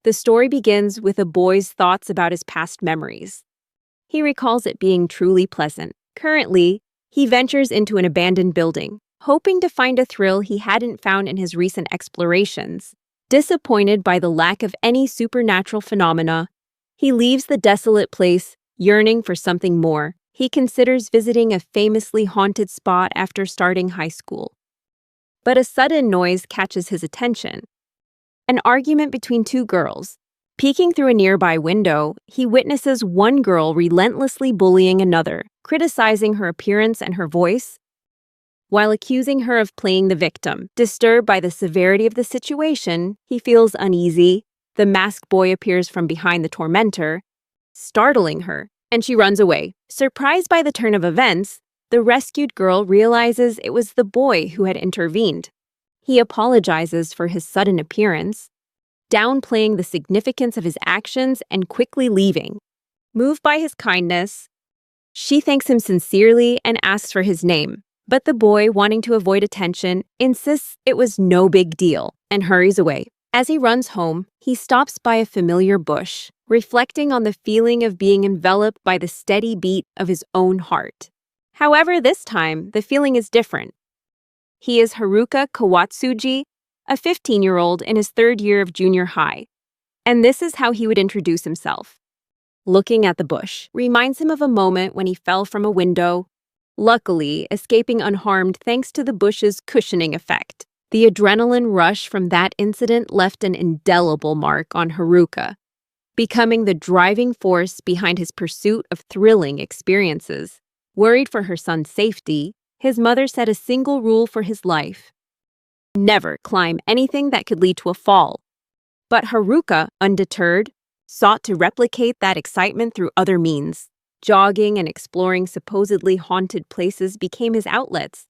The story begins with a boy's thoughts about his past memories. He recalls it being truly pleasant. Currently, he ventures into an abandoned building, hoping to find a thrill he hadn't found in his recent explorations. Disappointed by the lack of any supernatural phenomena, he leaves the desolate place, yearning for something more. He considers visiting a famously haunted spot after starting high school. But a sudden noise catches his attention. An argument between two girls. Peeking through a nearby window, he witnesses one girl relentlessly bullying another, criticizing her appearance and her voice, while accusing her of playing the victim. Disturbed by the severity of the situation, he feels uneasy. The masked boy appears from behind the tormentor, startling her, and she runs away. Surprised by the turn of events, the rescued girl realizes it was the boy who had intervened. He apologizes for his sudden appearance, downplaying the significance of his actions and quickly leaving. Moved by his kindness, she thanks him sincerely and asks for his name. But the boy, wanting to avoid attention, insists it was no big deal and hurries away. As he runs home, he stops by a familiar bush, reflecting on the feeling of being enveloped by the steady beat of his own heart. However, this time, the feeling is different. He is Haruka Kawatsuji, a 15-year-old in his third year of junior high. And this is how he would introduce himself. Looking at the bush reminds him of a moment when he fell from a window, luckily escaping unharmed thanks to the bush's cushioning effect. The adrenaline rush from that incident left an indelible mark on Haruka, becoming the driving force behind his pursuit of thrilling experiences. Worried for her son's safety, his mother set a single rule for his life: never climb anything that could lead to a fall. But Haruka, undeterred, sought to replicate that excitement through other means. Jogging and exploring supposedly haunted places became his outlets,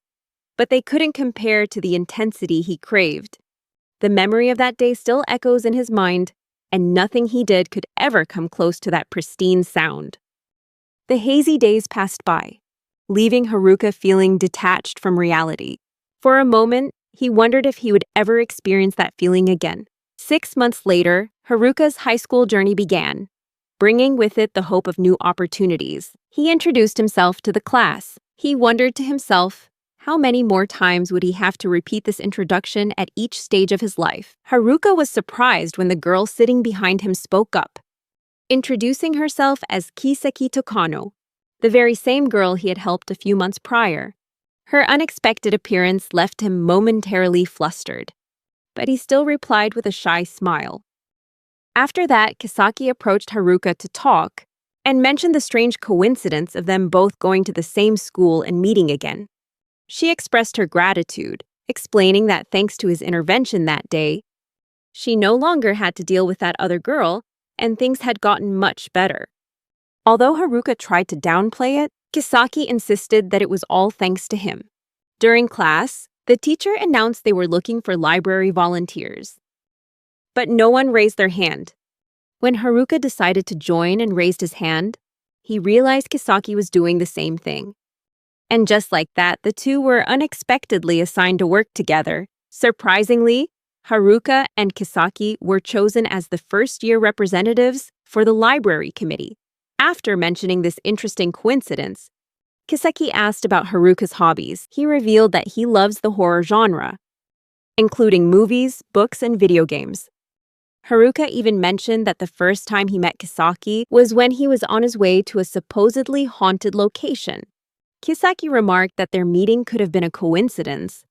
but they couldn't compare to the intensity he craved. The memory of that day still echoes in his mind, and nothing he did could ever come close to that pristine sound. The hazy days passed by, leaving Haruka feeling detached from reality. For a moment, he wondered if he would ever experience that feeling again. 6 months later, Haruka's high school journey began, bringing with it the hope of new opportunities. He introduced himself to the class. He wondered to himself, how many more times would he have to repeat this introduction at each stage of his life? Haruka was surprised when the girl sitting behind him spoke up, introducing herself as Kiseki Tokano, the very same girl he had helped a few months prior. Her unexpected appearance left him momentarily flustered, but he still replied with a shy smile. After that, Kisaki approached Haruka to talk and mentioned the strange coincidence of them both going to the same school and meeting again. She expressed her gratitude, explaining that thanks to his intervention that day, she no longer had to deal with that other girl, and things had gotten much better. Although Haruka tried to downplay it, Kisaki insisted that it was all thanks to him. During class, the teacher announced they were looking for library volunteers. But no one raised their hand. When Haruka decided to join and raised his hand, he realized Kisaki was doing the same thing. And just like that, the two were unexpectedly assigned to work together. Surprisingly, Haruka and Kisaki were chosen as the first-year representatives for the library committee. After mentioning this interesting coincidence, Kiseki asked about Haruka's hobbies. He revealed that he loves the horror genre, including movies, books, and video games. Haruka even mentioned that the first time he met Kisaki was when he was on his way to a supposedly haunted location. Kisaki remarked that their meeting could have been a coincidence,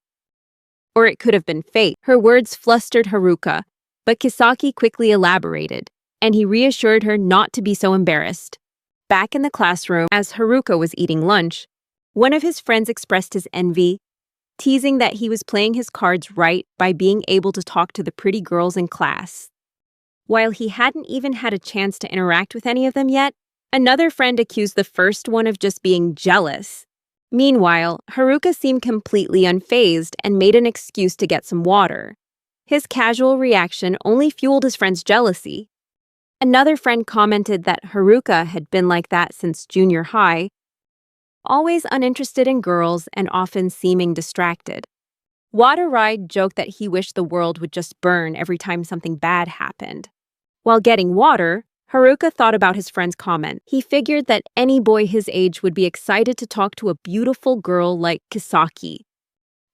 or it could have been fate. Her words flustered Haruka, but Kisaki quickly elaborated, and he reassured her not to be so embarrassed. Back in the classroom, as Haruka was eating lunch, one of his friends expressed his envy, teasing that he was playing his cards right by being able to talk to the pretty girls in class. While he hadn't even had a chance to interact with any of them yet, another friend accused the first one of just being jealous. Meanwhile, Haruka seemed completely unfazed and made an excuse to get some water. His casual reaction only fueled his friend's jealousy. Another friend commented that Haruka had been like that since junior high, always uninterested in girls and often seeming distracted. Waterride joked that he wished the world would just burn every time something bad happened. While getting water, Haruka thought about his friend's comment. He figured that any boy his age would be excited to talk to a beautiful girl like Kisaki.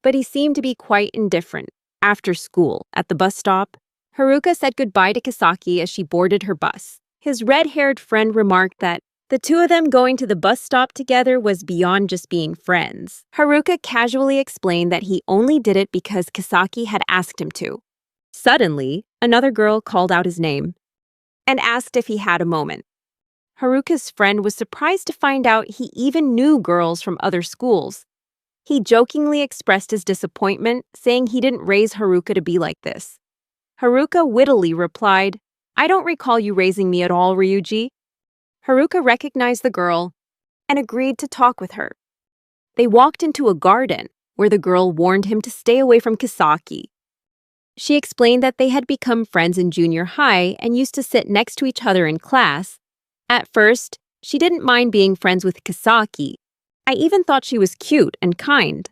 But he seemed to be quite indifferent. After school, at the bus stop, Haruka said goodbye to Kisaki as she boarded her bus. His red-haired friend remarked that the two of them going to the bus stop together was beyond just being friends. Haruka casually explained that he only did it because Kisaki had asked him to. Suddenly, another girl called out his name and asked if he had a moment. Haruka's friend was surprised to find out he even knew girls from other schools. He jokingly expressed his disappointment, saying he didn't raise Haruka to be like this. Haruka wittily replied, "I don't recall you raising me at all, Ryuji." Haruka recognized the girl and agreed to talk with her. They walked into a garden where the girl warned him to stay away from Kisaki. She explained that they had become friends in junior high and used to sit next to each other in class. At first, she didn't mind being friends with Kisaki. I even thought she was cute and kind.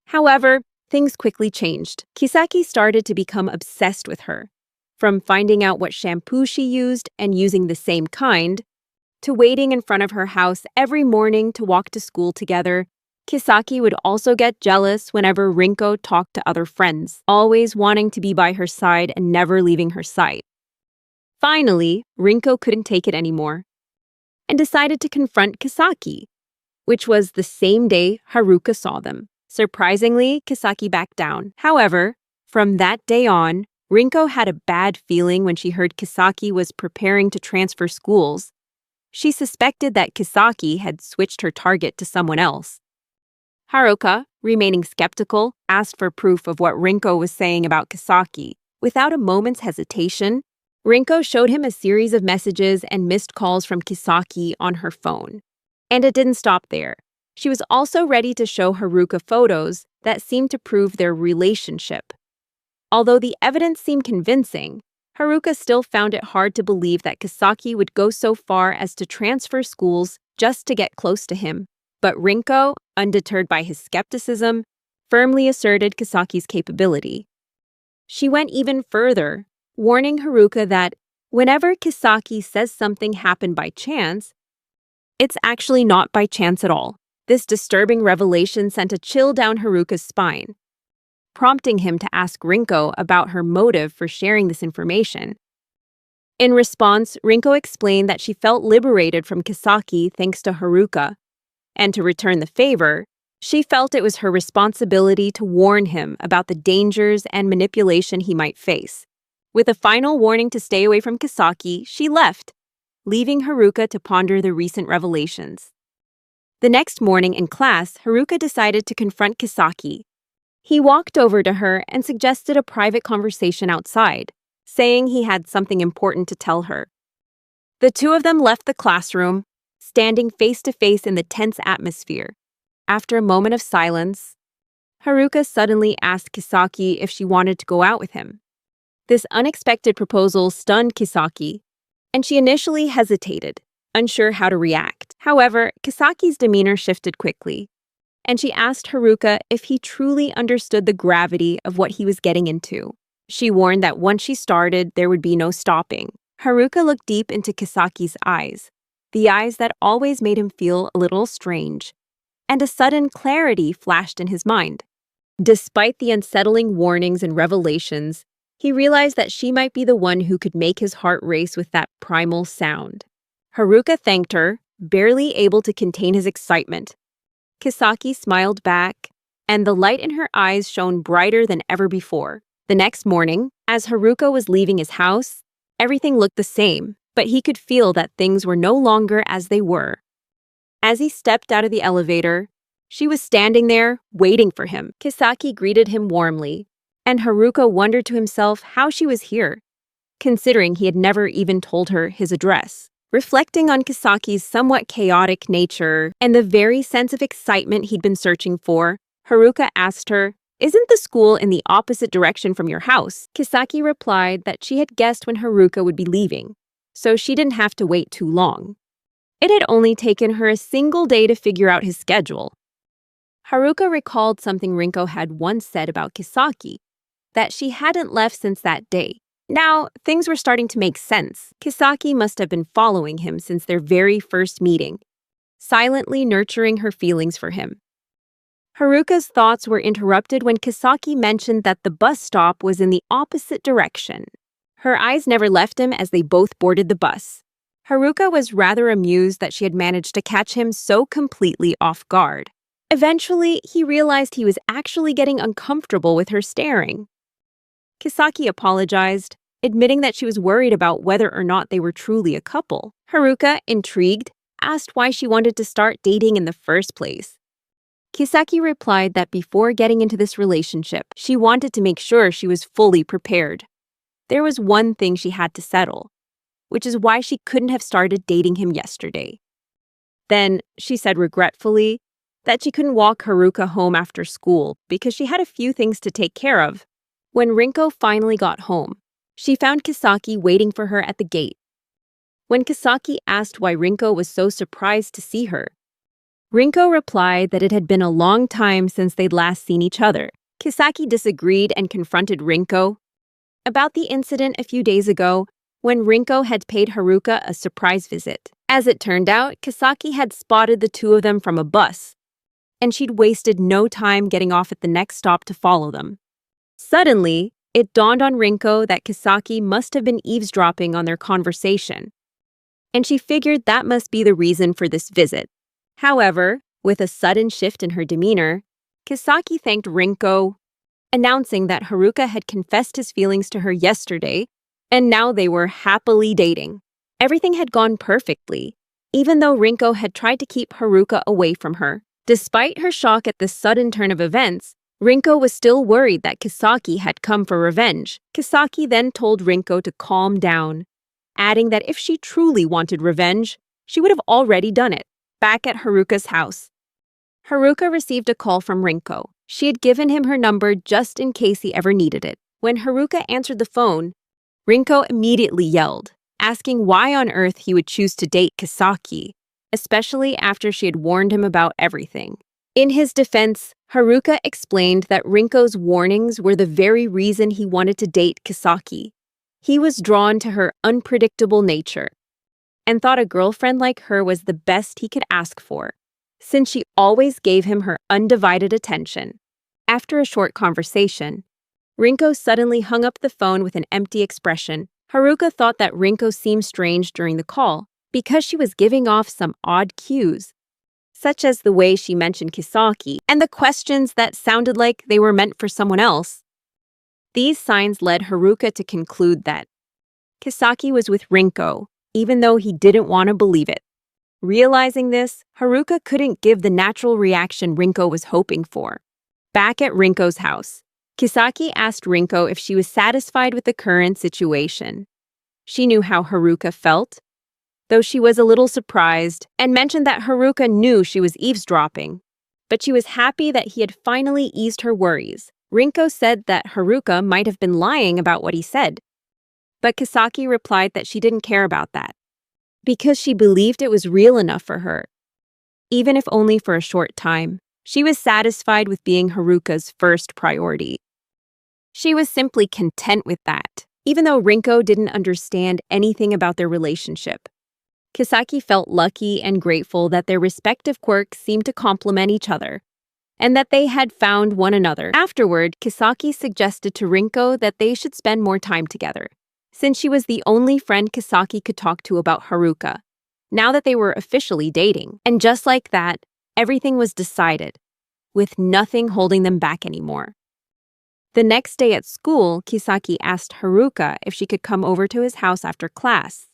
However, things quickly changed. Kisaki started to become obsessed with her. From finding out what shampoo she used and using the same kind, to waiting in front of her house every morning to walk to school together, Kisaki would also get jealous whenever Rinko talked to other friends, always wanting to be by her side and never leaving her sight. Finally, Rinko couldn't take it anymore and decided to confront Kisaki, which was the same day Haruka saw them. Surprisingly, Kisaki backed down. However, from that day on, Rinko had a bad feeling when she heard Kisaki was preparing to transfer schools. She suspected that Kisaki had switched her target to someone else. Haruka, remaining skeptical, asked for proof of what Rinko was saying about Kisaki. Without a moment's hesitation, Rinko showed him a series of messages and missed calls from Kisaki on her phone. And it didn't stop there. She was also ready to show Haruka photos that seemed to prove their relationship. Although the evidence seemed convincing, Haruka still found it hard to believe that Kisaki would go so far as to transfer schools just to get close to him. But Rinko, undeterred by his skepticism, firmly asserted Kisaki's capability. She went even further, warning Haruka that whenever Kisaki says something happened by chance, it's actually not by chance at all. This disturbing revelation sent a chill down Haruka's spine, prompting him to ask Rinko about her motive for sharing this information. In response, Rinko explained that she felt liberated from Kisaki thanks to Haruka, and to return the favor, she felt it was her responsibility to warn him about the dangers and manipulation he might face. With a final warning to stay away from Kisaki, she left, leaving Haruka to ponder the recent revelations. The next morning in class, Haruka decided to confront Kisaki. He walked over to her and suggested a private conversation outside, saying he had something important to tell her. The two of them left the classroom, standing face to face in the tense atmosphere. After a moment of silence, Haruka suddenly asked Kisaki if she wanted to go out with him. This unexpected proposal stunned Kisaki, and she initially hesitated, unsure how to react. However, Kisaki's demeanor shifted quickly, and she asked Haruka if he truly understood the gravity of what he was getting into. She warned that once she started, there would be no stopping. Haruka looked deep into Kisaki's eyes, the eyes that always made him feel a little strange, and a sudden clarity flashed in his mind. Despite the unsettling warnings and revelations, he realized that she might be the one who could make his heart race with that primal sound. Haruka thanked her, barely able to contain his excitement. Kisaki smiled back, and the light in her eyes shone brighter than ever before. The next morning, as Haruka was leaving his house, everything looked the same, but he could feel that things were no longer as they were. As he stepped out of the elevator, she was standing there, waiting for him. Kisaki greeted him warmly, and Haruka wondered to himself how she was here, considering he had never even told her his address. Reflecting on Kisaki's somewhat chaotic nature and the very sense of excitement he'd been searching for, Haruka asked her, "Isn't the school in the opposite direction from your house?" Kisaki replied that she had guessed when Haruka would be leaving, so she didn't have to wait too long. It had only taken her a single day to figure out his schedule. Haruka recalled something Rinko had once said about Kisaki, that she hadn't left since that day. Now, things were starting to make sense. Kisaki must have been following him since their very first meeting, silently nurturing her feelings for him. Haruka's thoughts were interrupted when Kisaki mentioned that the bus stop was in the opposite direction. Her eyes never left him as they both boarded the bus. Haruka was rather amused that she had managed to catch him so completely off guard. Eventually, he realized he was actually getting uncomfortable with her staring. Kisaki apologized, admitting that she was worried about whether or not they were truly a couple. Haruka, intrigued, asked why she wanted to start dating in the first place. Kisaki replied that before getting into this relationship, she wanted to make sure she was fully prepared. There was one thing she had to settle, which is why she couldn't have started dating him yesterday. Then, she said regretfully that she couldn't walk Haruka home after school because she had a few things to take care of. When Rinko finally got home, she found Kisaki waiting for her at the gate. When Kisaki asked why Rinko was so surprised to see her, Rinko replied that it had been a long time since they'd last seen each other. Kisaki disagreed and confronted Rinko about the incident a few days ago when Rinko had paid Haruka a surprise visit. As it turned out, Kisaki had spotted the two of them from a bus, and she'd wasted no time getting off at the next stop to follow them. Suddenly, it dawned on Rinko that Kisaki must have been eavesdropping on their conversation, and she figured that must be the reason for this visit. However, with a sudden shift in her demeanor, Kisaki thanked Rinko, announcing that Haruka had confessed his feelings to her yesterday, and now they were happily dating. Everything had gone perfectly, even though Rinko had tried to keep Haruka away from her. Despite her shock at this sudden turn of events, Rinko was still worried that Kisaki had come for revenge. Kisaki then told Rinko to calm down, adding that if she truly wanted revenge, she would have already done it. Back at Haruka's house, Haruka received a call from Rinko. She had given him her number just in case he ever needed it. When Haruka answered the phone, Rinko immediately yelled, asking why on earth he would choose to date Kisaki, especially after she had warned him about everything. In his defense, Haruka explained that Rinko's warnings were the very reason he wanted to date Kisaki. He was drawn to her unpredictable nature and thought a girlfriend like her was the best he could ask for, since she always gave him her undivided attention. After a short conversation, Rinko suddenly hung up the phone with an empty expression. Haruka thought that Rinko seemed strange during the call because she was giving off some odd cues, such as the way she mentioned Kisaki and the questions that sounded like they were meant for someone else. These signs led Haruka to conclude that Kisaki was with Rinko, even though he didn't want to believe it. Realizing this, Haruka couldn't give the natural reaction Rinko was hoping for. Back at Rinko's house, Kisaki asked Rinko if she was satisfied with the current situation. She knew how Haruka felt, though she was a little surprised, and mentioned that Haruka knew she was eavesdropping. But she was happy that he had finally eased her worries. Rinko said that Haruka might have been lying about what he said, but Kisaki replied that she didn't care about that, because she believed it was real enough for her. Even if only for a short time, she was satisfied with being Haruka's first priority. She was simply content with that, even though Rinko didn't understand anything about their relationship. Kisaki felt lucky and grateful that their respective quirks seemed to complement each other, and that they had found one another. Afterward, Kisaki suggested to Rinko that they should spend more time together, since she was the only friend Kisaki could talk to about Haruka, now that they were officially dating. And just like that, everything was decided, with nothing holding them back anymore. The next day at school, Kisaki asked Haruka if she could come over to his house after class,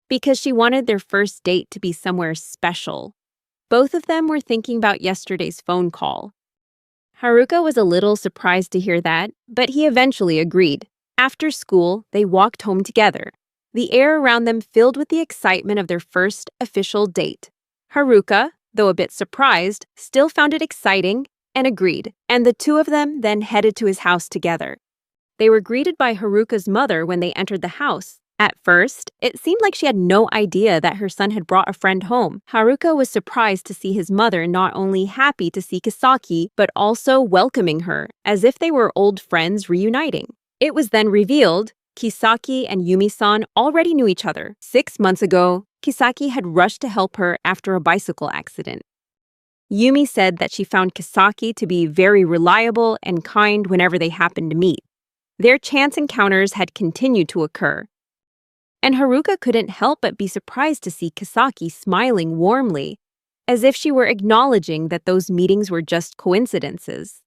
because she wanted their first date to be somewhere special. Both of them were thinking about yesterday's phone call. Haruka was a little surprised to hear that, but he eventually agreed. After school, they walked home together, the air around them filled with the excitement of their first official date. Haruka, though a bit surprised, still found it exciting and agreed, and the two of them then headed to his house together. They were greeted by Haruka's mother when they entered the house. At first, it seemed like she had no idea that her son had brought a friend home. Haruka was surprised to see his mother not only happy to see Kisaki, but also welcoming her, as if they were old friends reuniting. It was then revealed Kisaki and Yumi-san already knew each other. 6 months ago, Kisaki had rushed to help her after a bicycle accident. Yumi said that she found Kisaki to be very reliable and kind whenever they happened to meet. Their chance encounters had continued to occur. And Haruka couldn't help but be surprised to see Kisaki smiling warmly, as if she were acknowledging that those meetings were just coincidences.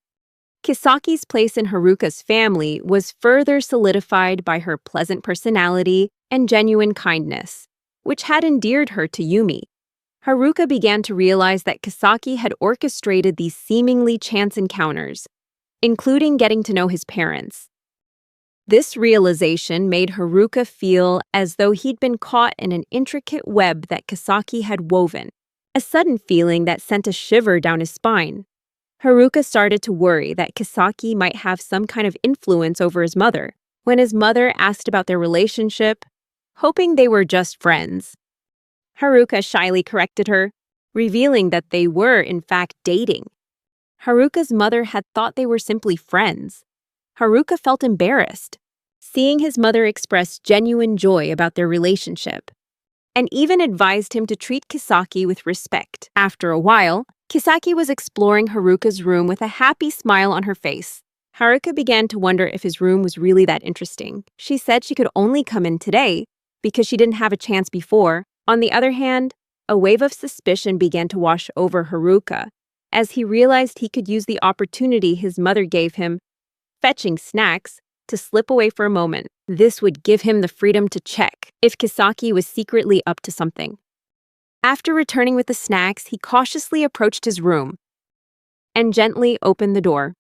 Kisaki's place in Haruka's family was further solidified by her pleasant personality and genuine kindness, which had endeared her to Yumi. Haruka began to realize that Kisaki had orchestrated these seemingly chance encounters, including getting to know his parents. This realization made Haruka feel as though he'd been caught in an intricate web that Kisaki had woven, a sudden feeling that sent a shiver down his spine. Haruka started to worry that Kisaki might have some kind of influence over his mother when his mother asked about their relationship, hoping they were just friends. Haruka shyly corrected her, revealing that they were, in fact, dating. Haruka's mother had thought they were simply friends. Haruka felt embarrassed, seeing his mother express genuine joy about their relationship, and even advised him to treat Kisaki with respect. After a while, Kisaki was exploring Haruka's room with a happy smile on her face. Haruka began to wonder if his room was really that interesting. She said she could only come in today because she didn't have a chance before. On the other hand, a wave of suspicion began to wash over Haruka as he realized he could use the opportunity his mother gave him, fetching snacks, to slip away for a moment. This would give him the freedom to check if Kisaki was secretly up to something. After returning with the snacks, he cautiously approached his room and gently opened the door.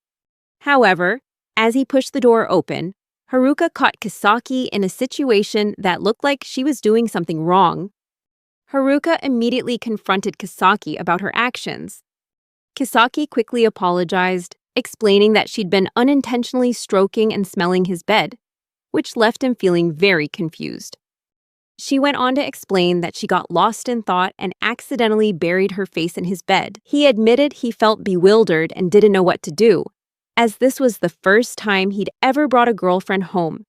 However, as he pushed the door open, Haruka caught Kisaki in a situation that looked like she was doing something wrong. Haruka immediately confronted Kisaki about her actions. Kisaki quickly apologized, explaining that she'd been unintentionally stroking and smelling his bed, which left him feeling very confused. She went on to explain that she got lost in thought and accidentally buried her face in his bed. He admitted he felt bewildered and didn't know what to do, as this was the first time he'd ever brought a girlfriend home.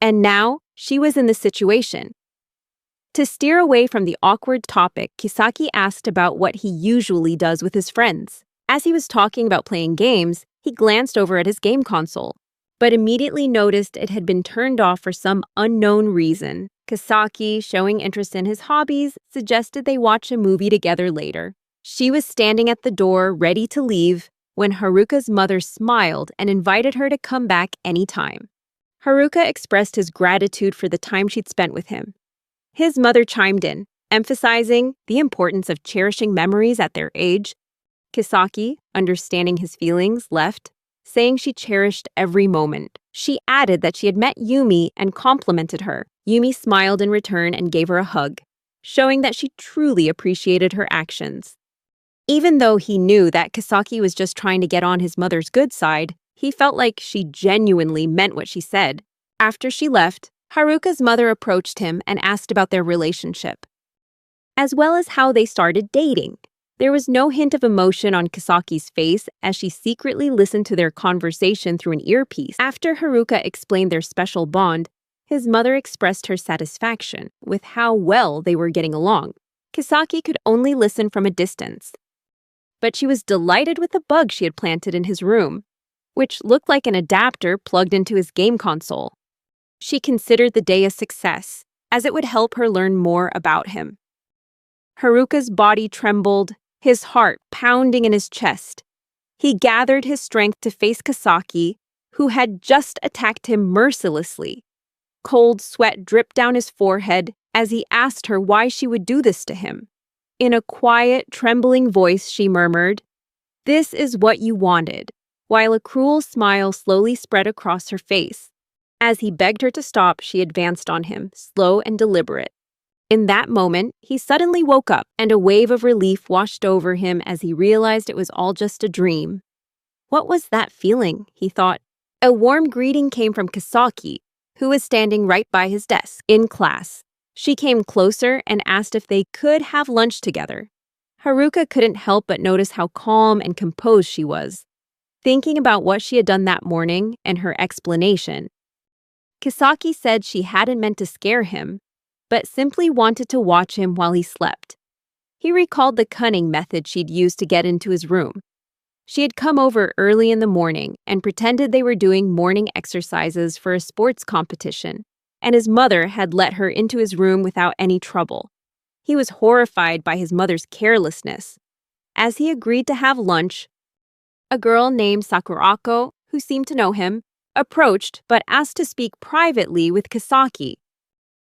And now, she was in this situation. To steer away from the awkward topic, Kisaki asked about what he usually does with his friends. As he was talking about playing games, he glanced over at his game console, but immediately noticed it had been turned off for some unknown reason. Kisaki, showing interest in his hobbies, suggested they watch a movie together later. She was standing at the door, ready to leave, when Haruka's mother smiled and invited her to come back anytime. Haruka expressed his gratitude for the time she'd spent with him. His mother chimed in, emphasizing the importance of cherishing memories at their age. Kisaki, understanding his feelings, left, saying she cherished every moment. She added that she had met Yumi and complimented her. Yumi smiled in return and gave her a hug, showing that she truly appreciated her actions. Even though he knew that Kisaki was just trying to get on his mother's good side, he felt like she genuinely meant what she said. After she left, Haruka's mother approached him and asked about their relationship, as well as how they started dating. There was no hint of emotion on Kisaki's face as she secretly listened to their conversation through an earpiece. After Haruka explained their special bond, his mother expressed her satisfaction with how well they were getting along. Kisaki could only listen from a distance, but she was delighted with the bug she had planted in his room, which looked like an adapter plugged into his game console. She considered the day a success, as it would help her learn more about him. Haruka's body trembled, his heart pounding in his chest. He gathered his strength to face Kisaki, who had just attacked him mercilessly. Cold sweat dripped down his forehead as he asked her why she would do this to him. In a quiet, trembling voice, she murmured, "This is what you wanted," while a cruel smile slowly spread across her face. As he begged her to stop, she advanced on him, slow and deliberate. In that moment, he suddenly woke up, and a wave of relief washed over him as he realized it was all just a dream. What was that feeling, he thought. A warm greeting came from Kisaki, who was standing right by his desk, in class. She came closer and asked if they could have lunch together. Haruka couldn't help but notice how calm and composed she was. Thinking about what she had done that morning and her explanation, Kisaki said she hadn't meant to scare him, but simply wanted to watch him while he slept. He recalled the cunning method she'd used to get into his room. She had come over early in the morning and pretended they were doing morning exercises for a sports competition, and his mother had let her into his room without any trouble. He was horrified by his mother's carelessness. As he agreed to have lunch, a girl named Sakurako, who seemed to know him, approached but asked to speak privately with Kisaki.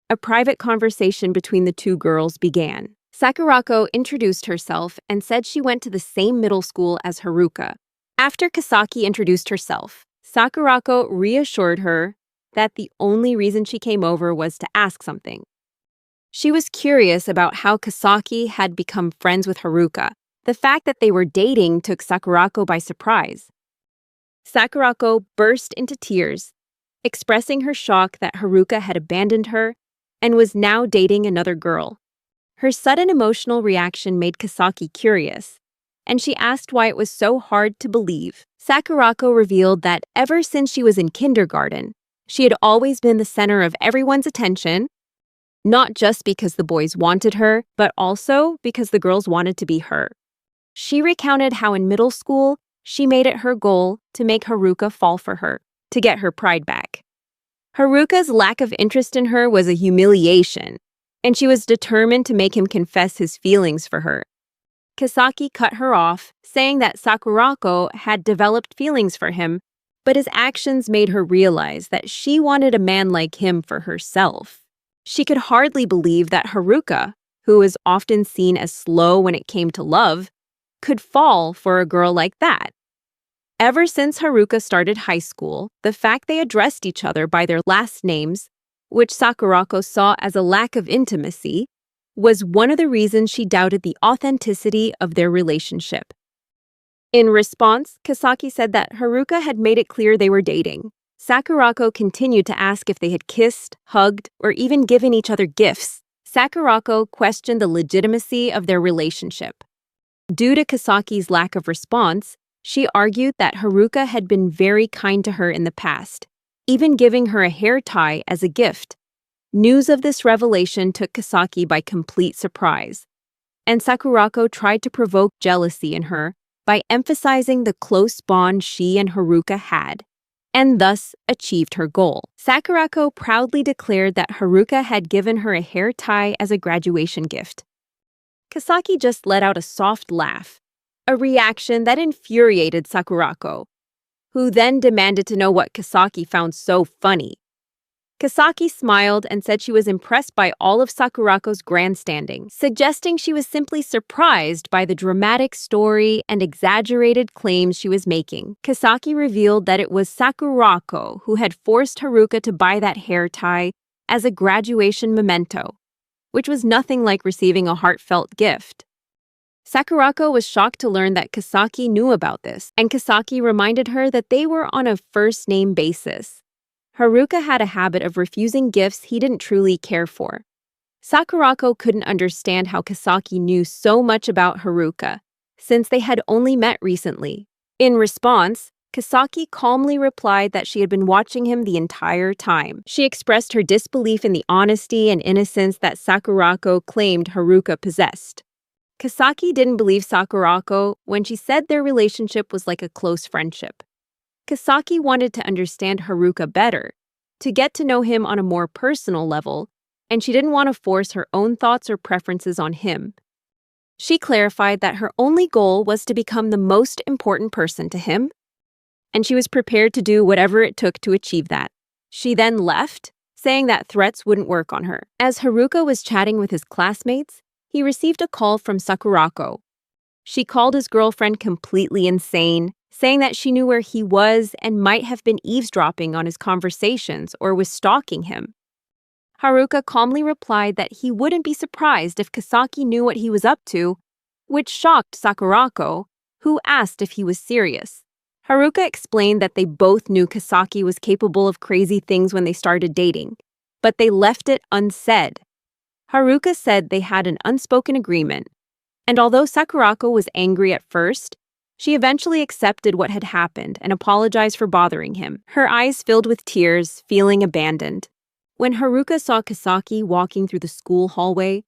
A private conversation between the two girls began. Sakurako introduced herself and said she went to the same middle school as Haruka. After Kisaki introduced herself, Sakurako reassured her that the only reason she came over was to ask something. She was curious about how Kisaki had become friends with Haruka. The fact that they were dating took Sakurako by surprise. Sakurako burst into tears, expressing her shock that Haruka had abandoned her and was now dating another girl. Her sudden emotional reaction made Kisaki curious, and she asked why it was so hard to believe. Sakurako revealed that ever since she was in kindergarten, she had always been the center of everyone's attention, not just because the boys wanted her, but also because the girls wanted to be her. She recounted how in middle school, she made it her goal to make Haruka fall for her, to get her pride back. Haruka's lack of interest in her was a humiliation, and she was determined to make him confess his feelings for her. Kisaki cut her off, saying that Sakurako had developed feelings for him, but his actions made her realize that she wanted a man like him for herself. She could hardly believe that Haruka, who was often seen as slow when it came to love, could fall for a girl like that. Ever since Haruka started high school, the fact they addressed each other by their last names, which Sakurako saw as a lack of intimacy, was one of the reasons she doubted the authenticity of their relationship. In response, Kisaki said that Haruka had made it clear they were dating. Sakurako continued to ask if they had kissed, hugged, or even given each other gifts. Sakurako questioned the legitimacy of their relationship. Due to Kisaki's lack of response, she argued that Haruka had been very kind to her in the past, even giving her a hair tie as a gift. News of this revelation took Kisaki by complete surprise, and Sakurako tried to provoke jealousy in her by emphasizing the close bond she and Haruka had, and thus achieved her goal. Sakurako proudly declared that Haruka had given her a hair tie as a graduation gift. Kisaki just let out a soft laugh, a reaction that infuriated Sakurako, who then demanded to know what Kisaki found so funny. Kisaki smiled and said she was impressed by all of Sakurako's grandstanding, suggesting she was simply surprised by the dramatic story and exaggerated claims she was making. Kisaki revealed that it was Sakurako who had forced Haruka to buy that hair tie as a graduation memento, which was nothing like receiving a heartfelt gift. Sakurako was shocked to learn that Kisaki knew about this, and Kisaki reminded her that they were on a first-name basis. Haruka had a habit of refusing gifts he didn't truly care for. Sakurako couldn't understand how Kisaki knew so much about Haruka, since they had only met recently. In response, Kisaki calmly replied that she had been watching him the entire time. She expressed her disbelief in the honesty and innocence that Sakurako claimed Haruka possessed. Kisaki didn't believe Sakurako when she said their relationship was like a close friendship. Kisaki wanted to understand Haruka better, to get to know him on a more personal level, and she didn't want to force her own thoughts or preferences on him. She clarified that her only goal was to become the most important person to him, and she was prepared to do whatever it took to achieve that. She then left, saying that threats wouldn't work on her. As Haruka was chatting with his classmates, he received a call from Sakurako. She called his girlfriend completely insane, saying that she knew where he was and might have been eavesdropping on his conversations or was stalking him. Haruka calmly replied that he wouldn't be surprised if Kisaki knew what he was up to, which shocked Sakurako, who asked if he was serious. Haruka explained that they both knew Kisaki was capable of crazy things when they started dating, but they left it unsaid. Haruka said they had an unspoken agreement, and although Sakurako was angry at first, She eventually accepted what had happened and apologized for bothering him, her eyes filled with tears, feeling abandoned. When Haruka saw Kasaki walking through the school hallway,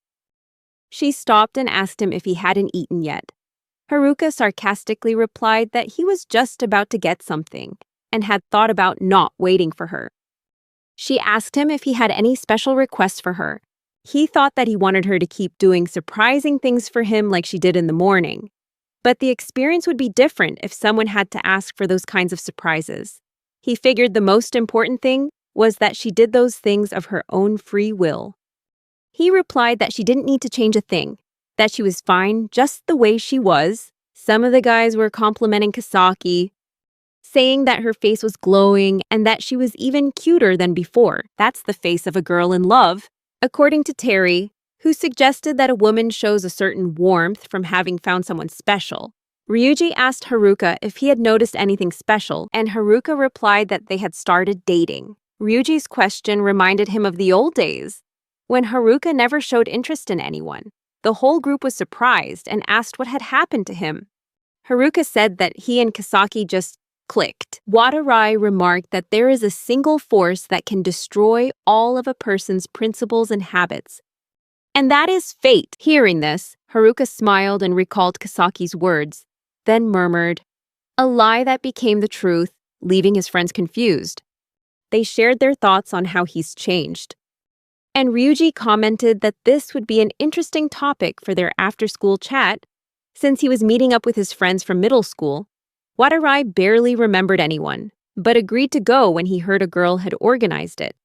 she stopped and asked him if he hadn't eaten yet. Haruka sarcastically replied that he was just about to get something and had thought about not waiting for her. She asked him if he had any special requests for her. He thought that he wanted her to keep doing surprising things for him like she did in the morning. But the experience would be different if someone had to ask for those kinds of surprises. He figured the most important thing was that she did those things of her own free will. He replied that she didn't need to change a thing, that she was fine just the way she was. Some of the guys were complimenting Kasaki, saying that her face was glowing and that she was even cuter than before. That's the face of a girl in love, according to Terry, who suggested that a woman shows a certain warmth from having found someone special. Ryuji asked Haruka if he had noticed anything special, and Haruka replied that they had started dating. Ryuji's question reminded him of the old days, when Haruka never showed interest in anyone. The whole group was surprised and asked what had happened to him. Haruka said that he and Kasaki just clicked. Watarai remarked that there is a single force that can destroy all of a person's principles and habits, and that is fate. Hearing this, Haruka smiled and recalled Kasaki's words, then murmured, a lie that became the truth, leaving his friends confused. They shared their thoughts on how he's changed. And Ryuji commented that this would be an interesting topic for their after-school chat, since he was meeting up with his friends from middle school. Watarai barely remembered anyone, but agreed to go when he heard a girl had organized it.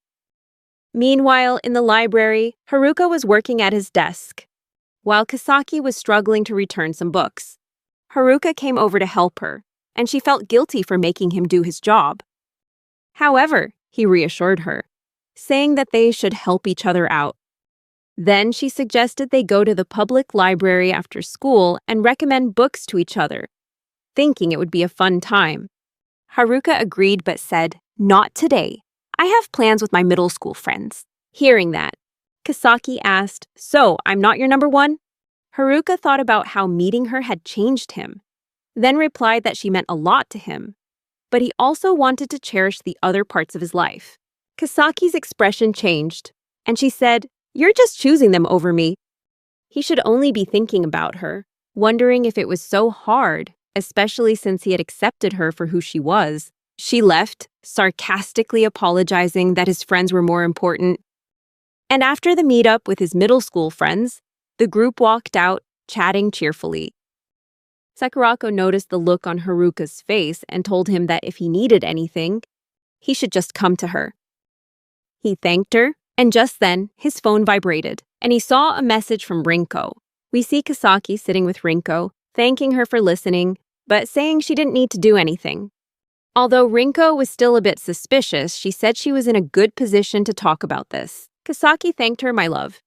Meanwhile, in the library, Haruka was working at his desk, while Kasaki was struggling to return some books. Haruka came over to help her, and she felt guilty for making him do his job. However, he reassured her, saying that they should help each other out. Then she suggested they go to the public library after school and recommend books to each other, thinking it would be a fun time. Haruka agreed but said, not today. I have plans with my middle school friends. Hearing that, Kasaki asked, so I'm not your number one? Haruka thought about how meeting her had changed him, then replied that she meant a lot to him, but he also wanted to cherish the other parts of his life. Kasaki's expression changed, and she said, you're just choosing them over me. He should only be thinking about her, wondering if it was so hard, especially since he had accepted her for who she was. She left, sarcastically apologizing that his friends were more important. And after the meetup with his middle school friends, the group walked out, chatting cheerfully. Sakurako noticed the look on Haruka's face and told him that if he needed anything, he should just come to her. He thanked her, and just then, his phone vibrated, and he saw a message from Rinko. We see Kasaki sitting with Rinko, thanking her for listening, but saying she didn't need to do anything. Although Rinko was still a bit suspicious, she said she was in a good position to talk about this. Kasaki thanked her, my love,